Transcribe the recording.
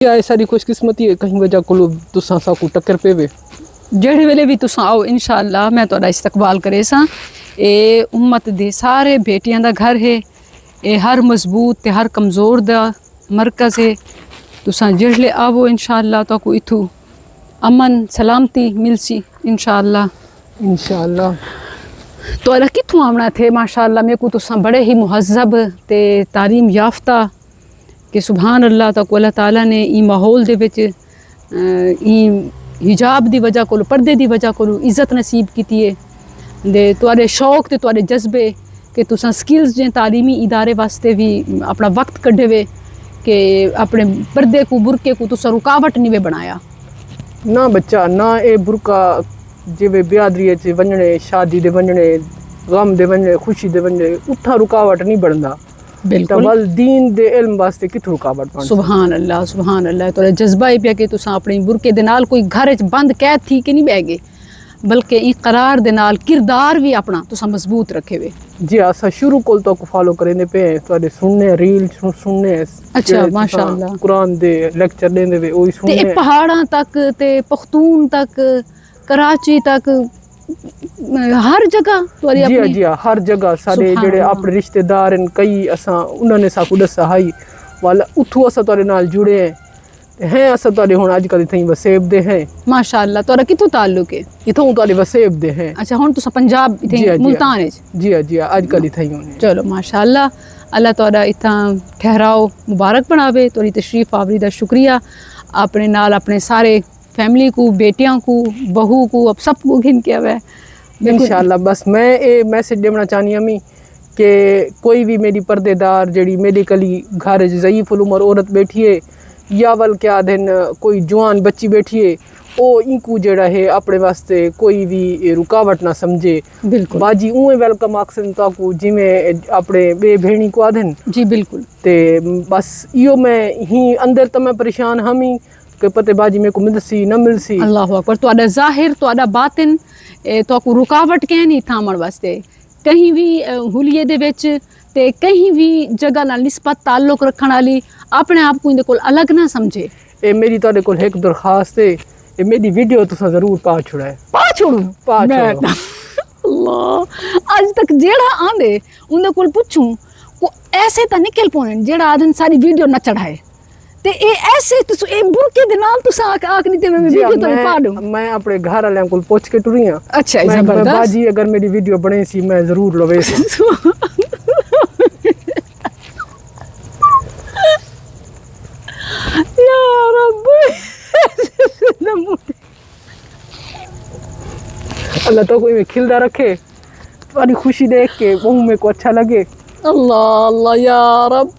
ये सारी खुशकिस्मती है कहीं वजह को तुसा साकू टक्कर पेवे जेड़े वेले भी तुसा आओ इंशाअल्लाह मैं तुहाडा इस्तकबाल करे सा। ए उम्मत दे सारे बेटियां दा घर है, ए हर मजबूत ते हर कमज़ोर दा मरकज़ है। तुसा जेड़े आवो इंशाअल्लाह तो को इथू अमन सलामती मिलसी इंशाअल्लाह। इंशाअल्लाह। तुहाडा कित्थों आवना थे माशाअल्लाह मेरे को तुसा बड़े ही मुहज़्ज़ब ते तालीम याफ्ता कि सुभान अल्लाह तक अल्लाह ताला ने ई माहौल दे विच ई हिजाब दी वजह को पर्दे दी वजह को इज़्ज़त नसीब कीती है दे तुहाडे शौक ते तुहाडे जज्बे कि तुसा स्किल्स जे तालीमी इदारे वास्ते भी अपना वक्त कड्ढे वे कि अपने पर्दे को बुरके को तुसा रुकावट नहीं वे बनाया ना बच्चा ना ए बुरका जिवे बियादरी च वञणे शादी दे वञणे गम दे वञणे खुशी दे वञणे उठा रुकावट नहीं बनदा। बिल्कुल वल दीन दे इल्म वास्ते किथों रुकावट बन सुभान अल्लाह तो जज्बा ही पिया कि तुसा अपने बुरके दे नाल कोई घर च बंद कैद थी कि नहीं बह गए बल्कि इकरार दे नाल किरदार भी अपना तुसा मजबूत रखे वे। जी असा शुरू कोल तो फॉलो करेंदे पे तुहाडे सुनने रील सुनने अच्छा माशाअल्लाह कुरान दे लेक्चर देंदे वे ओही सुनने ते पहाड़ां तक ते पख्तून तक कराची तक हर जगह तुहारी जी अपनी जी हर जगह सारे जेड़े अपने रिश्तेदार हैं कई असा उन्होंने साकू दसा हाई वाला उठू असा तुहाडे नाल जुड़े हैं असा तुहाडे हुण अजकल इत्थै वसेब दे हैं माशाअल्लाह। तुहाडा कित्थों ताल्लुक है? इत्थों तुहाडे वसेब दे हैं। अच्छा हुण तुसा पंजाब इत्थै मुल्तान च जी अजकल इत्थै होने चलो माशाअल्लाह अल्लाह तुहाडा इत्थां ठहराओ मुबारक बनावे तुहाडी तशरीफ आवरी दा शुक्रिया अपने नाल अपने सारे फैमिली को बेटियां को बहू को अब सब को घिन के आवे इंशाअल्लाह। बस मैं ये मैसेज देना चाहनी हमी कि कोई भी मेरी पर्देदार जड़ी मेडिकली घर ज़ईफ़ उम्र औरत बैठी है या वल क्या दिन कोई जवान बच्ची बैठी है ओ इनकू जड़ा है अपने वास्ते कोई भी रुकावट ना समझे। बिल्कुल बाजी उए वेलकम आखसन ताकू जिमें अपने बे भेणी को आधन जी बिल्कुल ते बस इो मैं ही अंदर तो मैं परेशान हमी कि पते बाजी मेरे को मिलसी न मिलसी। अल्लाह अकबर तुहाडा ज़ाहिर तुहाडा बातिन तो रुकावट कैं नहीं थामण वास्ते कहीं भी हुलिये दे विच ते कहीं भी जगह नाल निस्बत ताल्लुक रखण वाली अपने आप को इंदे कोल अलग ना समझे। ए मेरी तुहाडे कोल एक दरखास्त है ए मेरी वीडियो तुसा जरूर पा छुड़ाए पा छोड़ू अल्लाह आज तक जेड़ा आंदे उनदे कोल पुछूं को ऐसे ता निकल पोने जेड़ा आदन सारी वीडियो न चढ़ाए ते ए ऐसे तुस ए बुरके दे नाल तुसा आखनी ते मैं वीडियो तो पा दूं मैं अपने घर वाले को पूछ के टुरी हां। अच्छा जबरदस्त बाजी अगर मेरी वीडियो बने सी मैं जरूर लवे या रब अल्लाह तो कोई खिलदा रखे तुम्हारी खुशी देख के मुंह में को अच्छा लगे। अल्लाह अल्लाह या रब